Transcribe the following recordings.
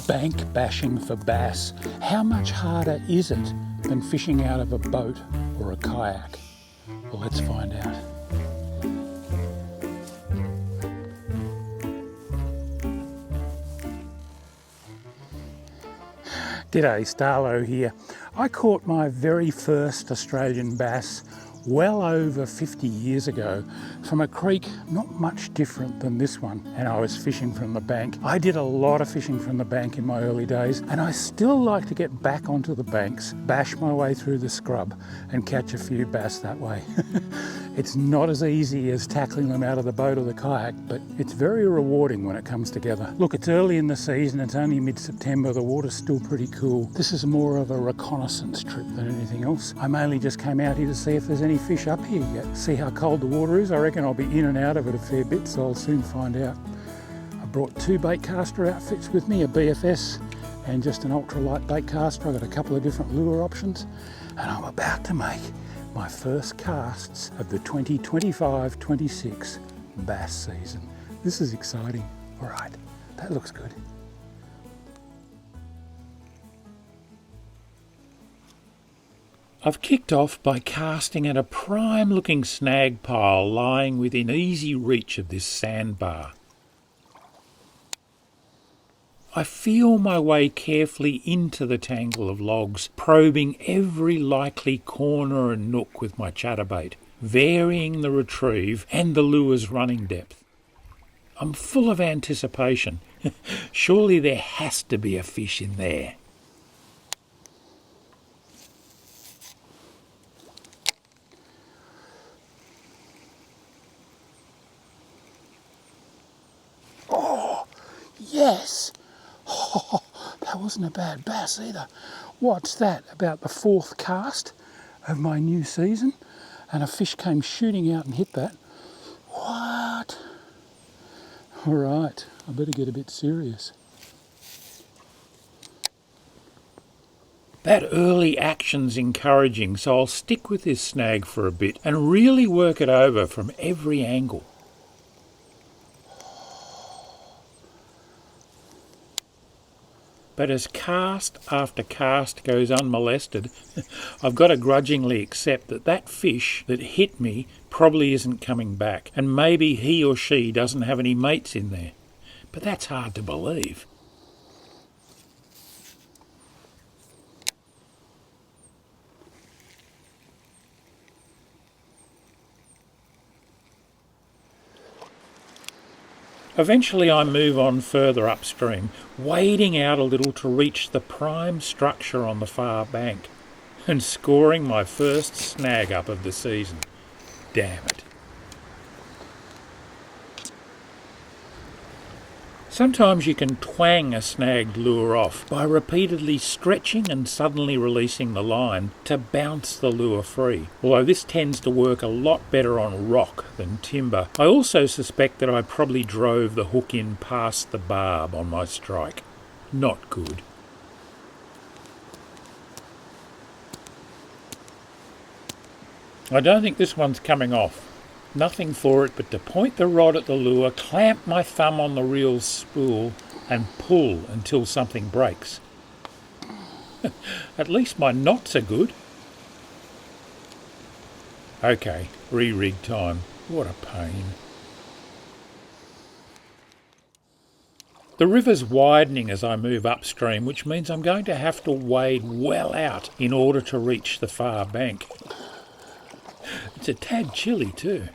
Bank bashing for bass. How much harder is it than fishing out of a boat or a kayak? Well, let's find out. G'day, Starlo here. I caught my very first Australian bass well over 50 years ago from a creek not much different than this one, and I was fishing from the bank. I did a lot of fishing from the bank in my early days, and I still like to get back onto the banks, bash my way through the scrub and catch a few bass that way. It's not as easy as tackling them out of the boat or the kayak, but it's very rewarding when it comes together. Look, it's early in the season, it's only mid-September, the water's still pretty cool. This is more of a reconnaissance trip than anything else. I mainly just came out here to see if there's any fish up here yet. See how cold the water is. I reckon I'll be in and out of it a fair bit, so I'll soon find out. I brought 2 baitcaster outfits with me, a BFS and just an ultralight baitcaster. I've got a couple of different lure options, and I'm about to make my first casts of the 2025-26 bass season. This is exciting. All right, that looks good. I've kicked off by casting at a prime looking snag pile lying within easy reach of this sandbar. I feel my way carefully into the tangle of logs, probing every likely corner and nook with my chatterbait, varying the retrieve and the lure's running depth. I'm full of anticipation. Surely there has to be a fish in there. Oh, yes! Oh, that wasn't a bad bass either. What's that? About the 4th cast of my new season, and a fish came shooting out and hit that. What? All right, I better get a bit serious. That early action's encouraging, so I'll stick with this snag for a bit and really work it over from every angle. But as cast after cast goes unmolested, I've got to grudgingly accept that that fish that hit me probably isn't coming back, and maybe he or she doesn't have any mates in there. But that's hard to believe. Eventually I move on further upstream, wading out a little to reach the prime structure on the far bank, and scoring my first snag up of the season. Damn it. Sometimes you can twang a snagged lure off by repeatedly stretching and suddenly releasing the line to bounce the lure free, although this tends to work a lot better on rock than timber. I also suspect that I probably drove the hook in past the barb on my strike. Not good. I don't think this one's coming off. Nothing for it but to point the rod at the lure, clamp my thumb on the reel's spool and pull until something breaks. At least my knots are good. Okay, re-rig time. What a pain. The river's widening as I move upstream, which means I'm going to have to wade well out in order to reach the far bank. It's a tad chilly too.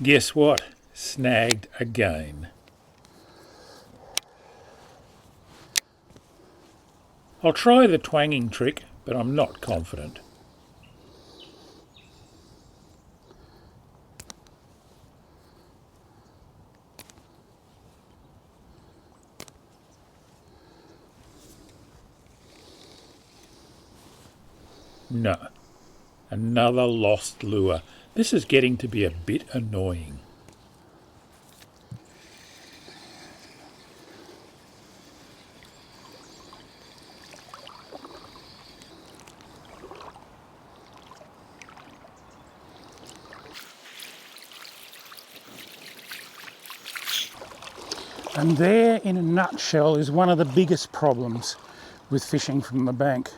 Guess what? Snagged again. I'll try the twanging trick, but I'm not confident. No. Another lost lure. This is getting to be a bit annoying. And there, in a nutshell, is one of the biggest problems with fishing from the bank.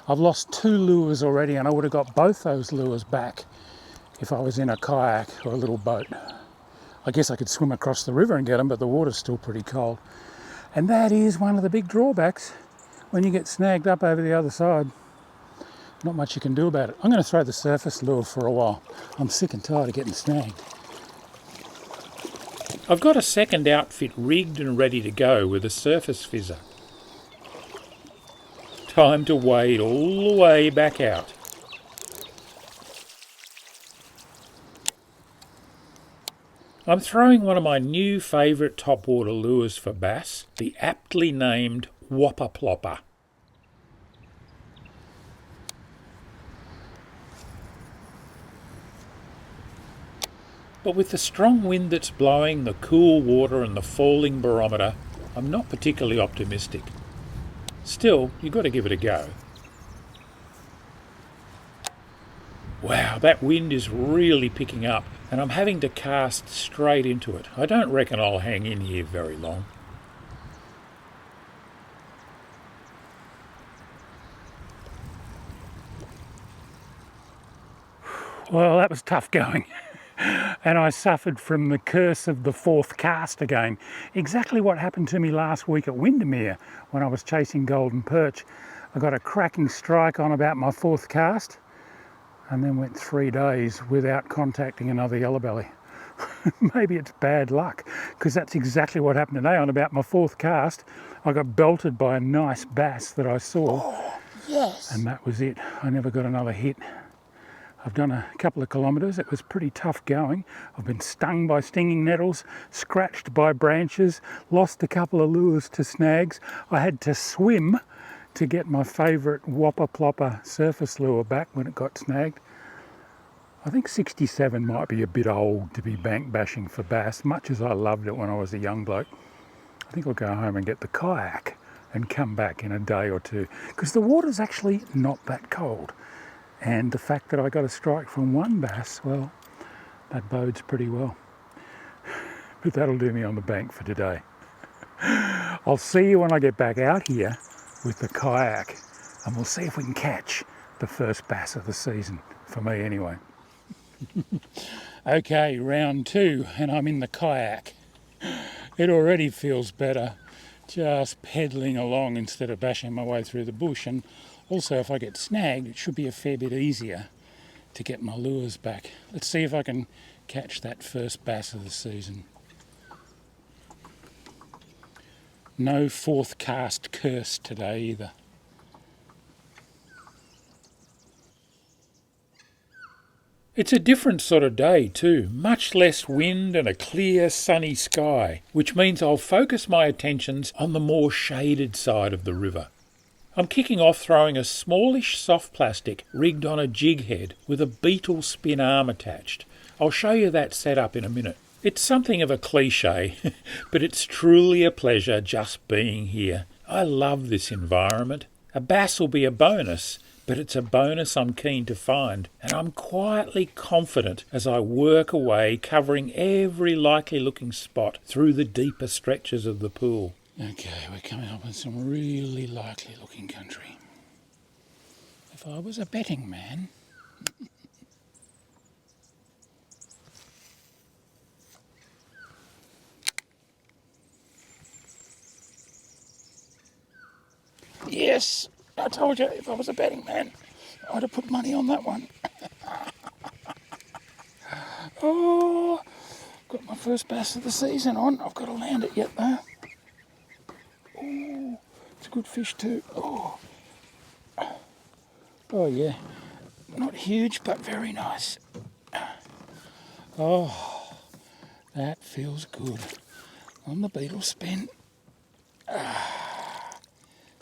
I've lost 2 lures already, and I would have got both those lures back if I was in a kayak or a little boat. I guess I could swim across the river and get them, but the water's still pretty cold. And that is one of the big drawbacks when you get snagged up over the other side. Not much you can do about it. I'm going to throw the surface lure for a while. I'm sick and tired of getting snagged. I've got a second outfit rigged and ready to go with a surface fizzer. Time to wade all the way back out. I'm throwing one of my new favourite topwater lures for bass, the aptly named Whopper Plopper. But with the strong wind that's blowing, the cool water and the falling barometer, I'm not particularly optimistic. Still, you've got to give it a go. Wow, that wind is really picking up and I'm having to cast straight into it. I don't reckon I'll hang in here very long. Well, that was tough going. And I suffered from the curse of the 4th cast again. Exactly what happened to me last week at Windermere when I was chasing golden perch. I got a cracking strike on about my 4th cast and then went 3 days without contacting another yellowbelly. Maybe it's bad luck, because that's exactly what happened today. On about my 4th cast, I got belted by a nice bass that I saw. Oh, yes. And that was it. I never got another hit. I've done a couple of kilometres. It was pretty tough going. I've been stung by stinging nettles, scratched by branches, lost a couple of lures to snags. I had to swim to get my favourite Whopper Plopper surface lure back when it got snagged. I think 67 might be a bit old to be bank bashing for bass, much as I loved it when I was a young bloke. I think I'll go home and get the kayak and come back in a day or two, because the water's actually not that cold. And the fact that I got a strike from one bass, well, that bodes pretty well. But that'll do me on the bank for today. I'll see you when I get back out here with the kayak, and we'll see if we can catch the first bass of the season, for me anyway. Okay, round 2, and I'm in the kayak. It already feels better just pedaling along instead of bashing my way through the bush, and also if I get snagged it should be a fair bit easier to get my lures back. Let's see if I can catch that first bass of the season. No 4th cast curse today either. It's a different sort of day too, much less wind and a clear sunny sky, which means I'll focus my attentions on the more shaded side of the river. I'm kicking off throwing a smallish soft plastic rigged on a jig head with a beetle spin arm attached. I'll show you that setup in a minute. It's something of a cliche, but it's truly a pleasure just being here. I love this environment. A bass will be a bonus, but it's a bonus I'm keen to find, and I'm quietly confident as I work away covering every likely looking spot through the deeper stretches of the pool. Okay, we're coming up with some really likely looking country. If I was a betting man... Yes, I told you, if I was a betting man, I'd have put money on that one. Oh, got my first bass of the season on. I've got to land it yet though. Oh, it's a good fish too. Oh, oh yeah, not huge but very nice. Oh, that feels good on the beetle spin.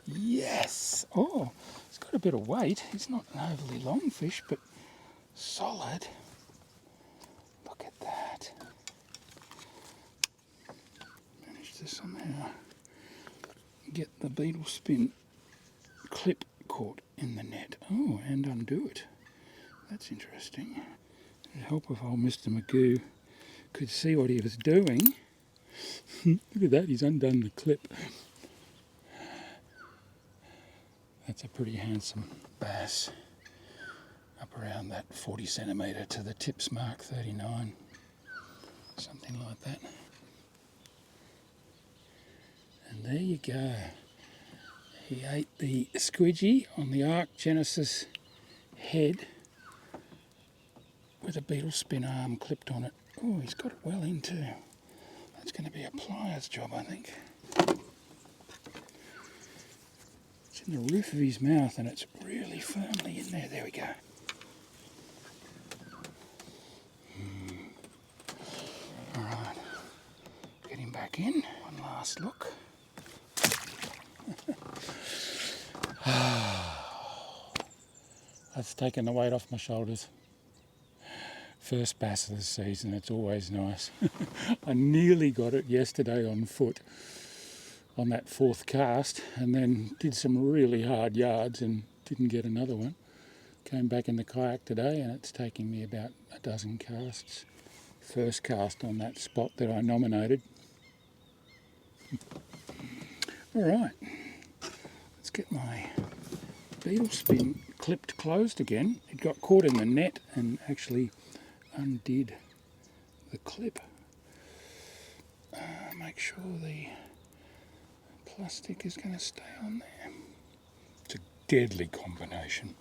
Yes! Oh, it's got a bit of weight. It's not an overly long fish, but solid. Look at that. Managed to somehow get the beetle spin clip caught in the net. Oh, and undo it. That's interesting. It'd help if old Mr. Magoo could see what he was doing. Look at that, he's undone the clip. That's a pretty handsome bass. Up around that 40 centimetre to the tips mark, 39. Something like that. And there you go. He ate the squidgy on the Arc Genesis head with a beetle spin arm clipped on it. Oh, he's got it well in too. That's going to be a pliers job, I think. It's in the roof of his mouth and it's really firmly in there. There we go. All right, get him back in. One last look. That's taken the weight off my shoulders. First bass of the season, it's always nice. I nearly got it yesterday on foot on that fourth cast and then did some really hard yards and didn't get another one. Came back in the kayak today and it's taking me about a dozen casts. First cast on that spot that I nominated. All right, let's get my beetle spin clipped closed again. It got caught in the net and actually undid the clip. Make sure the plastic is going to stay on there. It's a deadly combination.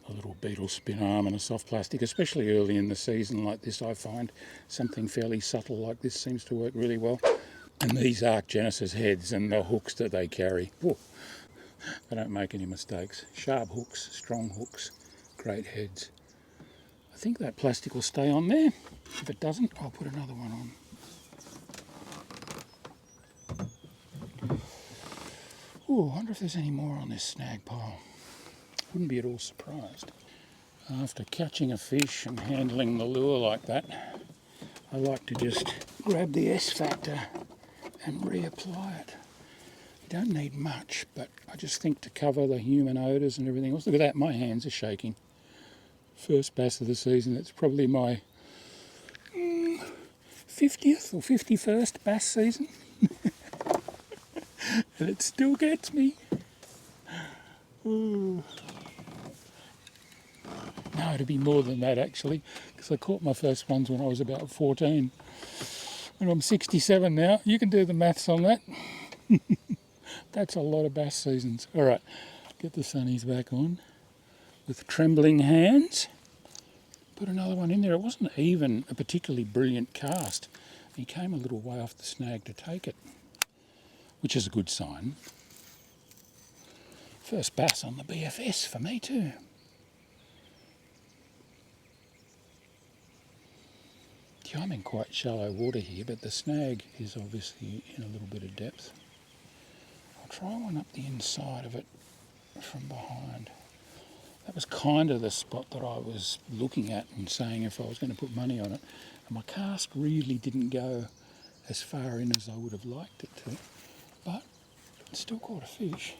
A little beetle spin arm and a soft plastic, especially early in the season like this. I find something fairly subtle like this seems to work really well. And these Arc Genesis heads and the hooks that they carry, whoa, they don't make any mistakes. Sharp hooks, strong hooks, great heads. I think that plastic will stay on there. If it doesn't, I'll put another one on. Ooh, I wonder if there's any more on this snag pile. Wouldn't be at all surprised. After catching a fish and handling the lure like that, I like to just grab the S factor and reapply it. You don't need much, but I just think to cover the human odours and everything else. Look at that, my hands are shaking. First bass of the season. It's probably my 50th or 51st bass season. And it still gets me. Ooh. No, it'd be more than that actually, because I caught my first ones when I was about 14. And I'm 67 now. You can do the maths on that. That's a lot of bass seasons. All right, get the sunnies back on with trembling hands. Put another one in there. It wasn't even a particularly brilliant cast. He came a little way off the snag to take it, which is a good sign. First bass on the BFS for me too. Yeah, I'm in quite shallow water here, but the snag is obviously in a little bit of depth. I'll try one up the inside of it from behind. That was kind of the spot that I was looking at and saying if I was going to put money on it. And my cast really didn't go as far in as I would have liked it to, but it still caught a fish.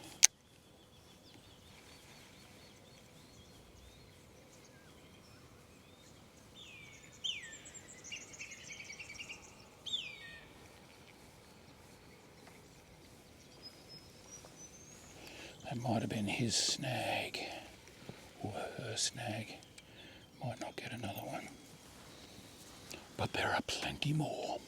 That might have been his snag, or her snag. Might not get another one. But there are plenty more.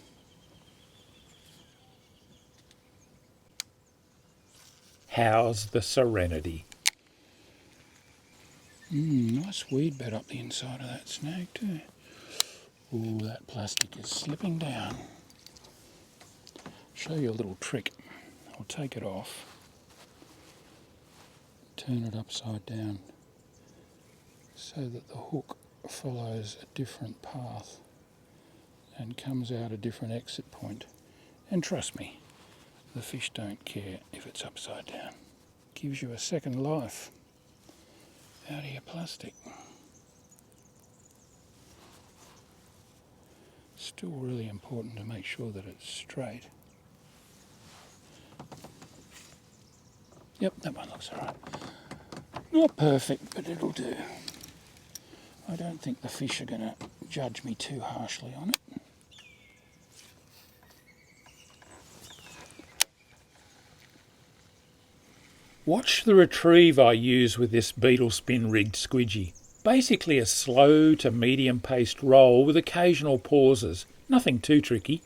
How's the Serenity? Nice weed bed up the inside of that snag too. Ooh, that plastic is slipping down. Show you a little trick. I'll take it off. Turn it upside down so that the hook follows a different path and comes out a different exit point. And trust me, The fish don't care if it's upside down. Gives you a second life out of your plastic. Still really important to make sure that it's straight. Yep, that one looks alright. Not perfect, but it'll do. I don't think the fish are going to judge me too harshly on it. Watch the retrieve I use with this beetle spin rigged squidgy. Basically a slow to medium paced roll with occasional pauses. Nothing too tricky.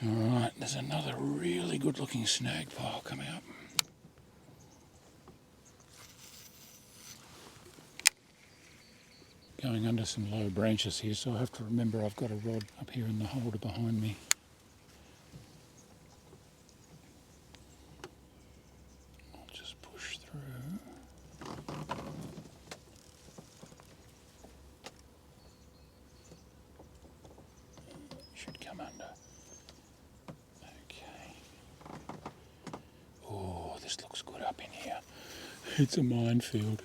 Alright, there's another really good looking snag pile coming up. Going under some low branches here, so I have to remember I've got a rod up here in the holder behind me. I'll just push through. Should come under. Okay. Oh, this looks good up in here. It's a minefield.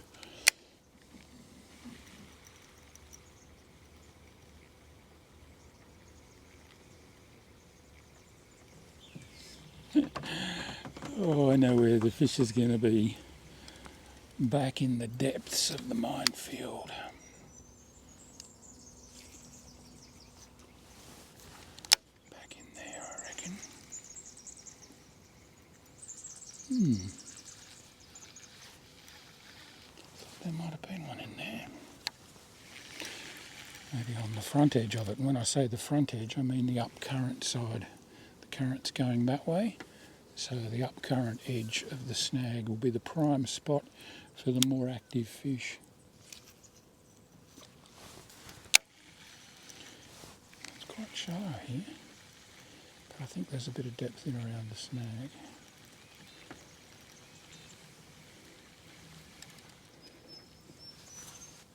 Oh, I know where the fish is going to be. Back in the depths of the minefield. Back in there, I reckon. There might have been one in there. Maybe on the front edge of it. And when I say the front edge, I mean the up current side. The current's going that way. So the up current edge of the snag will be the prime spot for the more active fish. It's quite shallow here, but I think there's a bit of depth in around the snag.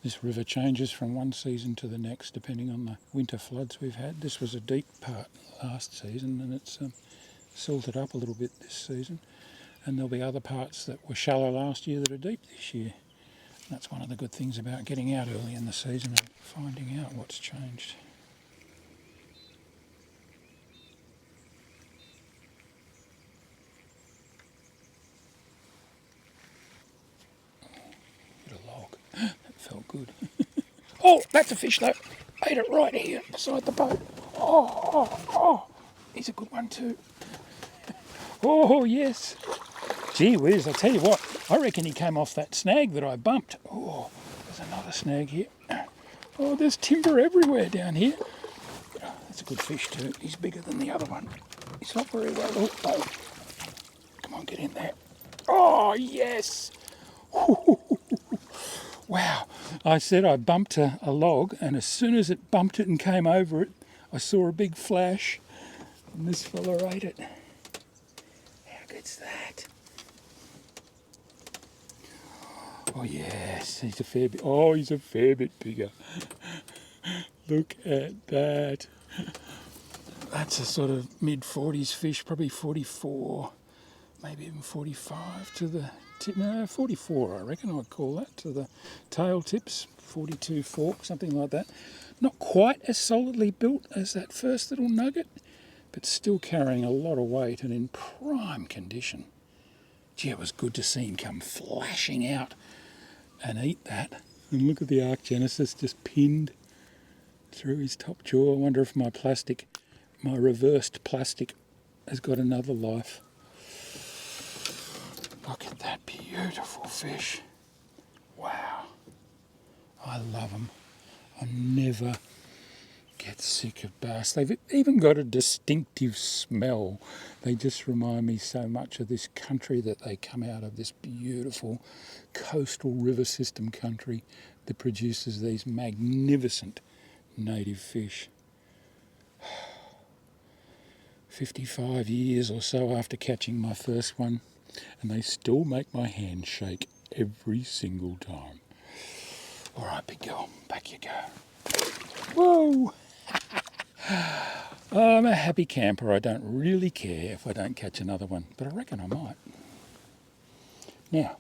This river changes from one season to the next depending on the winter floods we've had. This was a deep part last season and it's silted up a little bit this season, and there'll be other parts that were shallow last year that are deep this year. That's one of the good things about getting out early in the season and finding out what's changed. Hit a log. That felt good. Oh, that's a fish though. Ate it right here beside the boat. Oh. He's a good one too. Oh, yes. Gee whiz, I'll tell you what, I reckon he came off that snag that I bumped. Oh, there's another snag here. Oh, there's timber everywhere down here. Oh, that's a good fish too. He's bigger than the other one. He's not very well. Oh. Come on, get in there. Oh, yes. Wow. I said I bumped a log, and as soon as it bumped it and came over it, I saw a big flash, and this fella ate it. How good's that? Oh yes, he's a fair bit. Oh, he's a fair bit bigger. Look at that. That's a sort of mid-40s fish, probably 44, maybe even 45 to the tip. No, 44 I reckon I'd call that to the tail tips. 42 fork, something like that. Not quite as solidly built as that first little nugget, but still carrying a lot of weight and in prime condition. Gee, it was good to see him come flashing out and eat that. And look at the arc genesis just pinned through his top jaw. I wonder if my reversed plastic has got another life. Look at that beautiful fish. Wow. I love them. I never get sick of bass. They've even got a distinctive smell. They just remind me so much of this country that they come out of, this beautiful coastal river system country that produces these magnificent native fish. 55 years or so after catching my first one, and they still make my hand shake every single time. All right, big girl, back you go. Whoa! I'm a happy camper. I don't really care if I don't catch another one, but I reckon I might. Now,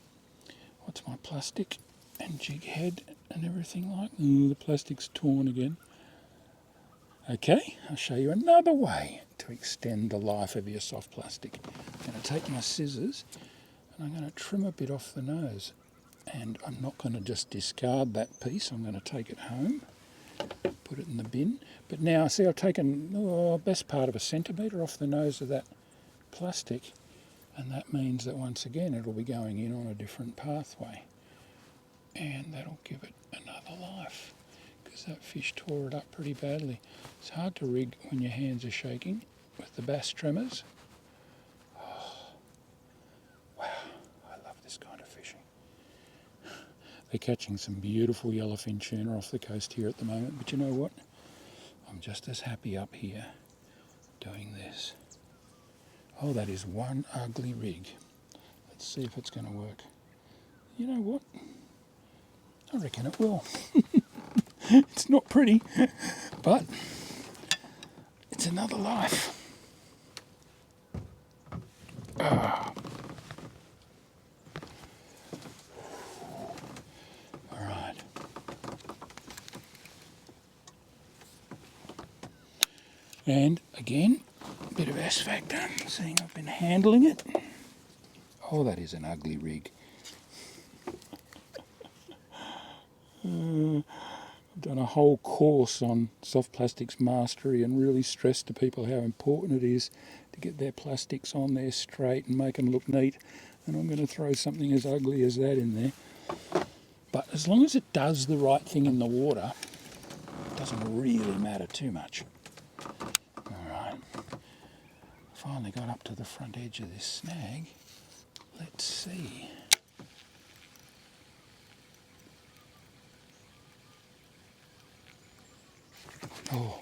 what's my plastic and jig head and everything like? Ooh, the plastic's torn again. Okay, I'll show you another way to extend the life of your soft plastic. I'm going to take my scissors and I'm going to trim a bit off the nose. And I'm not going to just discard that piece. I'm going to take it home, put it in the bin. But now, see, I've taken best part of 1 centimetre off the nose of that plastic, and that means that once again it'll be going in on a different pathway, and that'll give it another life, because that fish tore it up pretty badly. It's hard to rig when your hands are shaking with the bass tremors. Oh, wow, I love this kind of fishing. They're catching some beautiful yellowfin tuna off the coast here at the moment, but you know what? I'm just as happy up here doing this. Oh, that is one ugly rig. Let's see if it's going to work. You know what? I reckon it will. It's not pretty, but it's another life. Ah. All right. And again, a bit of S factor, seeing I've been handling it. Oh, that is an ugly rig. I've done a whole course on soft plastics mastery and really stressed to people how important it is to get their plastics on there straight and make them look neat. And I'm going to throw something as ugly as that in there. But as long as it does the right thing in the water, it doesn't really matter too much. All right. Finally got up to the front edge of this snag. Let's see. Oh,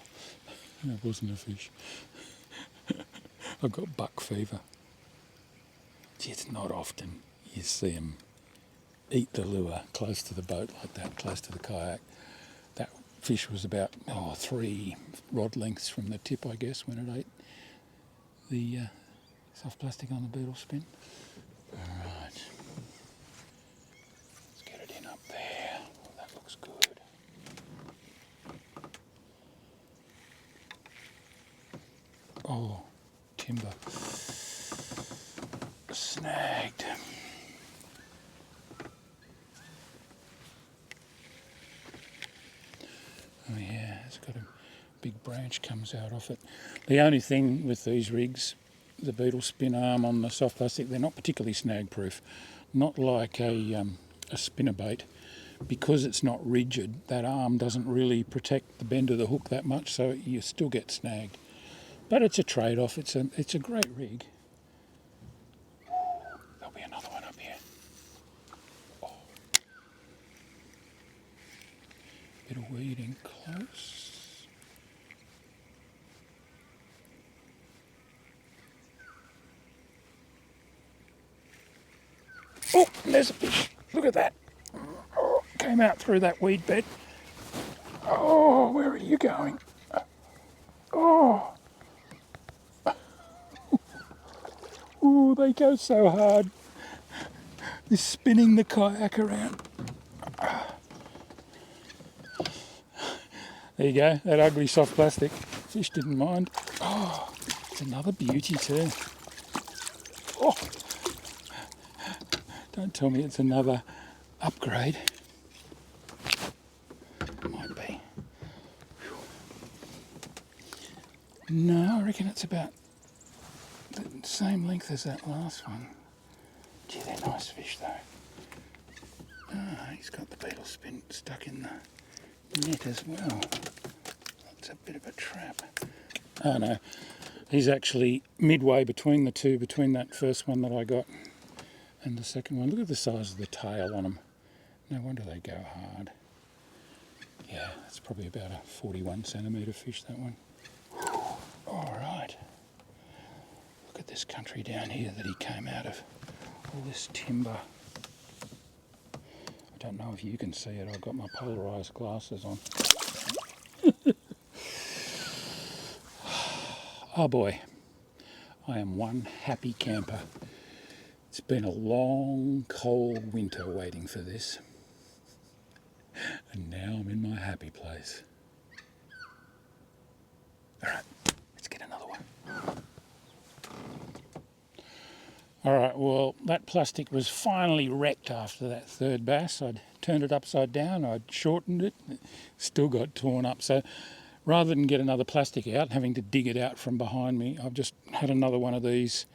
that wasn't a fish. I've got buck fever. Gee, it's not often you see them eat the lure close to the boat like that, close to the kayak. That fish was about 3 rod lengths from the tip, I guess, when it ate the soft plastic on the beetle spin. All right. Let's get it in up there. Oh, that looks good. Oh, timber. Snagged. Oh yeah, it's got a big branch comes out of it. The only thing with these rigs, the beetle spin arm on the soft plastic, they're not particularly snag proof. Not like a spinnerbait. Because it's not rigid, that arm doesn't really protect the bend of the hook that much, so you still get snagged. But it's a trade-off. It's a great rig. There'll be another one up here. Oh. Bit of weeding close. Oh, there's a fish. Look at that. Oh, came out through that weed bed. Oh, where are you going? Oh. Oh, they go so hard. They're spinning the kayak around. There you go, that ugly soft plastic. Fish didn't mind. Oh, it's another beauty too. Oh, don't tell me it's another upgrade. Might be. No, I reckon it's about the same length as that last one. Gee, they're nice fish though. Ah, he's got the beetle spin stuck in the net as well. That's a bit of a trap. Oh no, he's actually midway between the two, between that first one that I got and the second one. Look at the size of the tail on them. No wonder they go hard. Yeah, it's probably about a 41 centimetre fish, that one. All right. Look at this country down here that he came out of. All this timber. I Don't know if you can see it, I've got my polarised glasses on. Oh boy, I am one happy camper. It's been a long, cold winter waiting for this. And now I'm in my happy place. Alright, let's get another one. Alright, well, that plastic was finally wrecked after that third bass. I'd turned it upside down, I'd shortened it, still got torn up. So rather than get another plastic out, having to dig it out from behind me, I've just had another one of these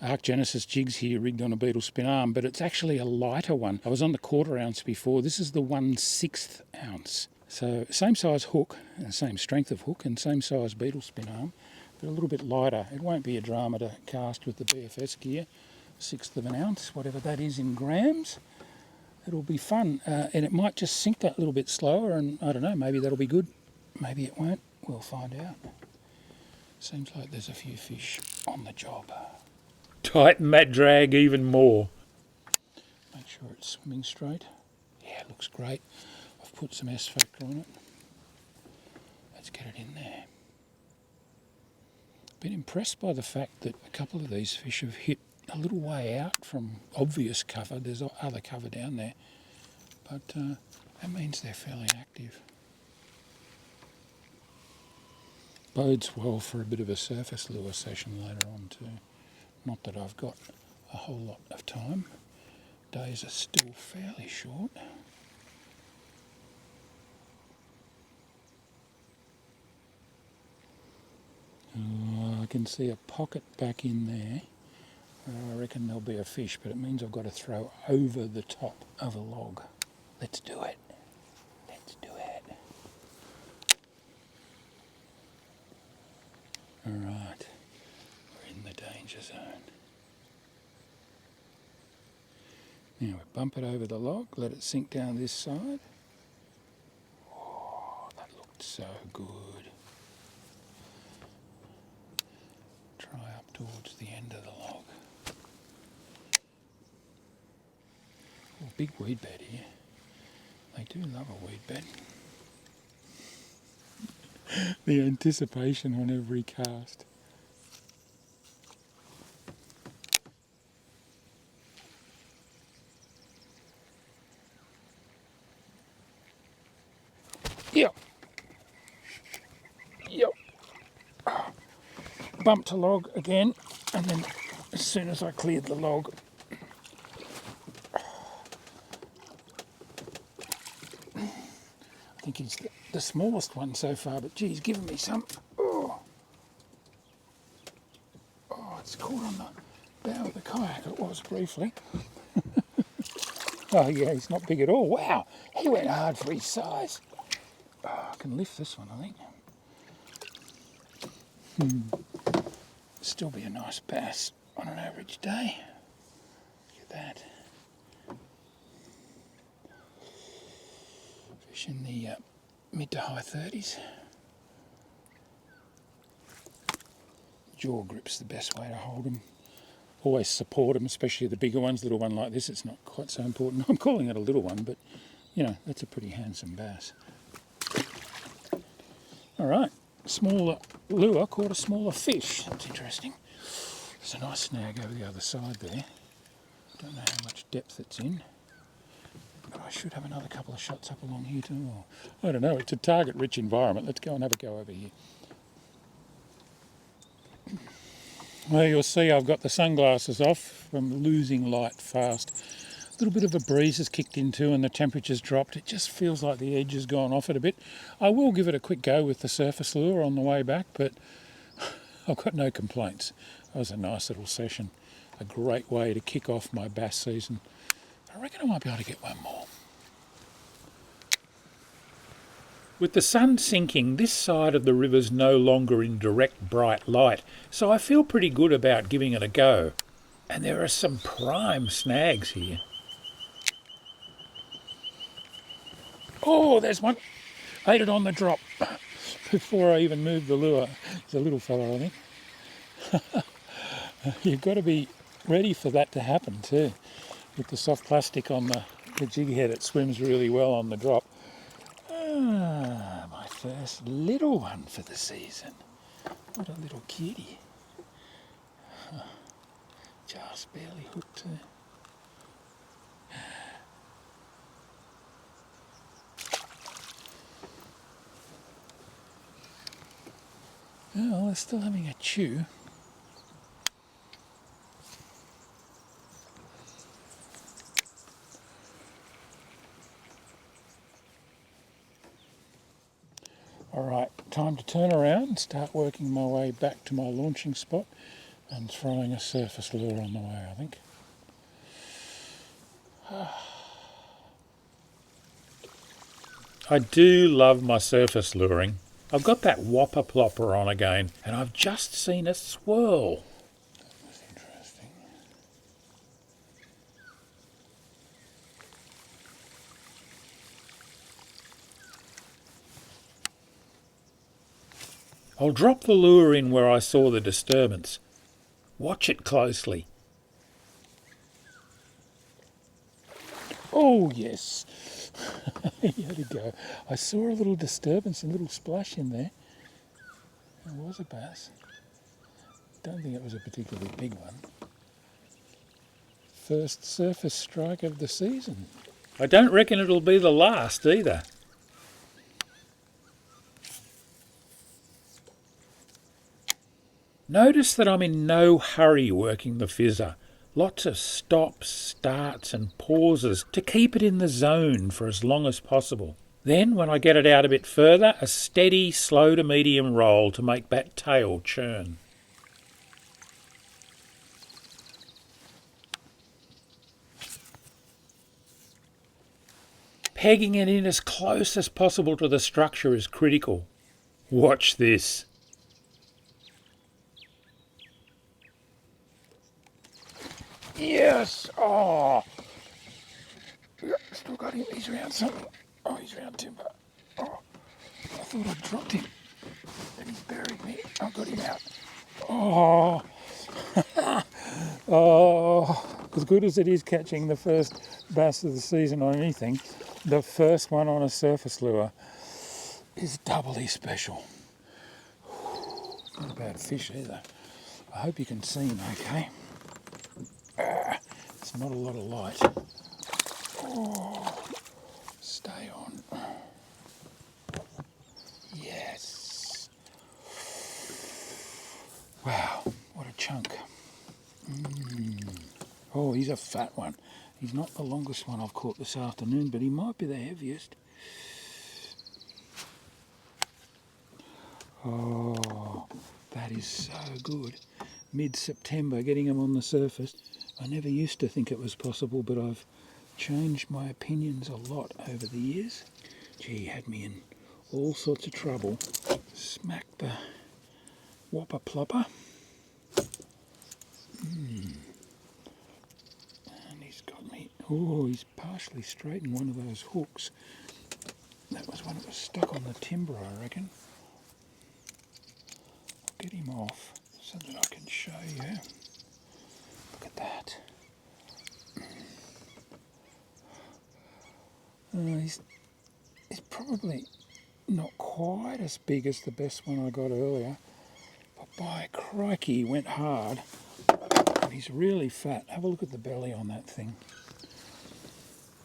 Arc Genesis jigs here rigged on a beetle spin arm, but it's actually a lighter one. I was on the 1/4 ounce before. This is the 1/6 ounce. So same size hook, and same strength of hook, and same size beetle spin arm, but a little bit lighter. It won't be a drama to cast with the BFS gear. 1/6 of an ounce, whatever that is in grams. It'll be fun, and it might just sink that little bit slower, and I don't know, maybe that'll be good. Maybe it won't. We'll find out. Seems like there's a few fish on the job. Tighten that drag even more. Make sure it's swimming straight. Yeah, it looks great. I've put some S factor on it. Let's get it in there. Been impressed by the fact that a couple of these fish have hit a little way out from obvious cover. There's other cover down there, but that means they're fairly active. Bodes well for a bit of a surface lure session later on too. Not that I've got a whole lot of time. Days are still fairly short. Oh, I can see a pocket back in there. I reckon there'll be a fish, but it means I've got to throw over the top of a log. Let's do it. Let's do it. All right, we're in the danger zone. Now we bump it over the log, let it sink down this side. Oh, that looked so good. Try up towards the end of the log. Oh, big weed bed here. They do love a weed bed. The anticipation on every cast. Yep. Yep. Bumped a log again, and then as soon as I cleared the log, I think he's the smallest one so far, but geez, giving me some. Oh, it's caught on the bow of the kayak. It was briefly. Oh yeah, he's not big at all. Wow, he went hard for his size. Oh, I can lift this one, I think. Still be a nice bass on an average day. Look at that. Fish in the mid to high 30s. Jaw grip's the best way to hold them. Always support them, especially the bigger ones. Little one like this, it's not quite so important. I'm calling it a little one, but you know, that's a pretty handsome bass. All right, smaller lure caught a smaller fish. That's interesting. There's a nice snag over the other side there. Don't know how much depth it's in, but I should have another couple of shots up along here too. Or, I don't know, it's a target-rich environment. Let's go and have a go over here. Well, you'll see I've got the sunglasses off from losing light fast. A little bit of a breeze has kicked in too and the temperature's dropped. It just feels like the edge has gone off it a bit. I will give it a quick go with the surface lure on the way back, but I've got no complaints. That was a nice little session. A great way to kick off my bass season. I reckon I might be able to get one more. With the sun sinking, this side of the river's no longer in direct bright light, so I feel pretty good about giving it a go. And there are some prime snags here. Oh, there's one. Ate it on the drop before I even moved the lure. It's a little fella, I think. You've got to be ready for that to happen too, with the soft plastic on The jig head, it swims really well on the drop. My first little one for the season. What a little kitty. Just barely hooked too. Oh, they're still having a chew. Alright, time to turn around and start working my way back to my launching spot and throwing a surface lure on the way, I think. I do love my surface luring. I've got that whopper plopper on again, and I've just seen a swirl. That was interesting. I'll drop the lure in where I saw the disturbance. Watch it closely. Oh, yes. Here to go. I saw a little disturbance, a little splash in there. It was a bass. Don't think it was a particularly big one. First surface strike of the season. I don't reckon it'll be the last either. Notice that I'm in no hurry working the fizzer. Lots of stops, starts and pauses to keep it in the zone for as long as possible. Then, when I get it out a bit further, a steady, slow to medium roll to make that tail churn. Pegging it in as close as possible to the structure is critical. Watch this. Yes! Oh! Yeah, still got him. He's around something. Oh, he's around timber. Oh, I thought I dropped him. And he's buried me. I got him out. Oh! Oh! As good as it is catching the first bass of the season on anything, the first one on a surface lure is doubly special. Not a bad fish either. I hope you can see him okay. It's not a lot of light. Oh, stay on. Yes. Wow, what a chunk. Oh, he's a fat one. He's not the longest one I've caught this afternoon, but he might be the heaviest. Oh, that is so good. Mid-September, getting them on the surface. I never used to think it was possible, but I've changed my opinions a lot over the years. Gee, had me in all sorts of trouble. Smacked the whopper plopper. And he's got me. Oh, he's partially straightened one of those hooks. That was when it was stuck on the timber, I reckon. I'll get him off so that I can show you. Look at that. He's probably not quite as big as the best one I got earlier, but by crikey, he went hard. And he's really fat. Have a look at the belly on that thing.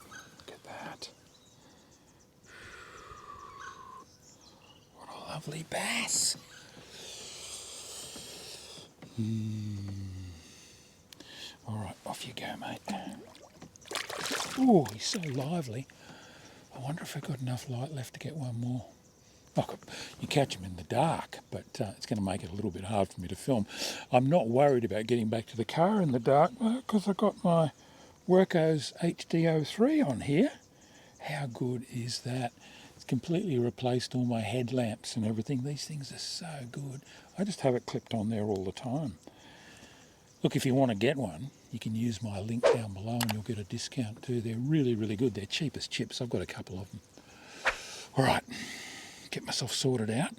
Look at that. What a lovely bass. All right, off you go, mate. Oh, he's so lively. I wonder if I've got enough light left to get one more. You catch him in the dark, but it's going to make it a little bit hard for me to film. I'm not worried about getting back to the car in the dark because I've got my Worko's HDO3 on here. How good is that? It's completely replaced all my headlamps and everything. These things are so good. I just have it clipped on there all the time. Look, if you want to get one, you can use my link down below and you'll get a discount too. They're really, really good. They're cheap as chips. I've got a couple of them. All right, get myself sorted out.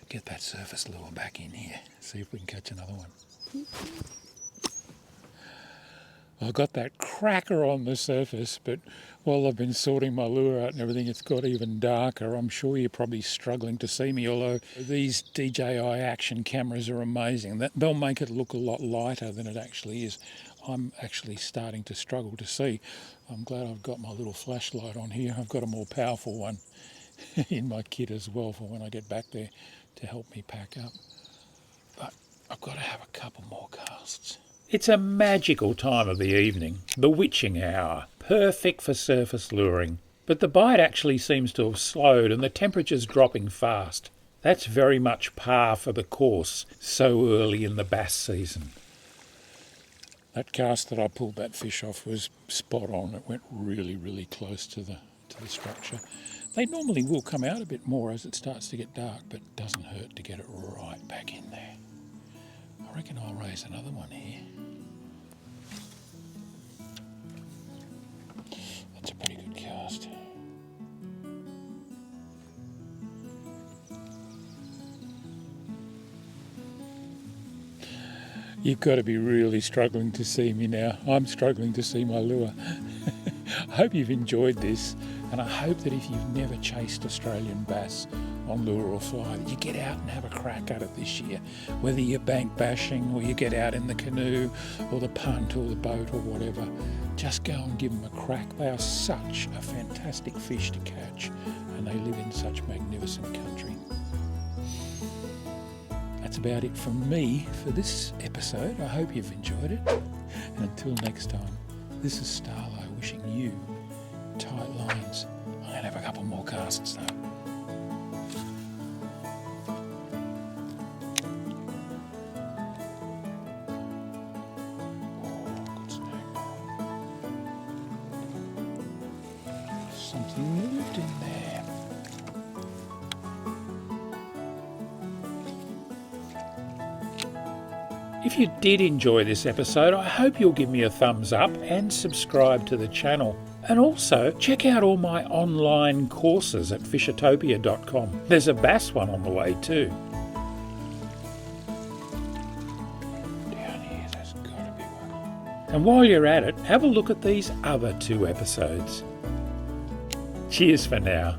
Get that surface lure back in here. See if we can catch another one. I got that cracker on the surface, but while I've been sorting my lure out and everything, it's got even darker. I'm sure you're probably struggling to see me, although these DJI action cameras are amazing. They'll make it look a lot lighter than it actually is. I'm actually starting to struggle to see. I'm glad I've got my little flashlight on here. I've got a more powerful one in my kit as well for when I get back there to help me pack up. But I've got to have a couple more casts. It's a magical time of the evening, the witching hour, perfect for surface luring. But the bite actually seems to have slowed and the temperature's dropping fast. That's very much par for the course so early in the bass season. That cast that I pulled that fish off was spot on. It went really, really close to the structure. They normally will come out a bit more as it starts to get dark, but it doesn't hurt to get it right back in there. I reckon I'll raise another one here. That's a pretty good cast. You've got to be really struggling to see me now. I'm struggling to see my lure. I hope you've enjoyed this, and I hope that if you've never chased Australian bass on lure or fly, that you get out and have a crack at it this year. Whether you're bank bashing or you get out in the canoe or the punt or the boat or whatever, just go and give them a crack. They are such a fantastic fish to catch, and they live in such magnificent country. That's about it from me for this episode. I hope you've enjoyed it. And until next time, this is Starlo wishing you tight lines. I'm going to have a couple more casts though. Oh, good snag. Something moved in there. If you did enjoy this episode, I hope you'll give me a thumbs up and subscribe to the channel. And also, check out all my online courses at fishatopia.com. There's a bass one on the way too. Down here, there's got to be one. And while you're at it, have a look at these other 2 episodes. Cheers for now.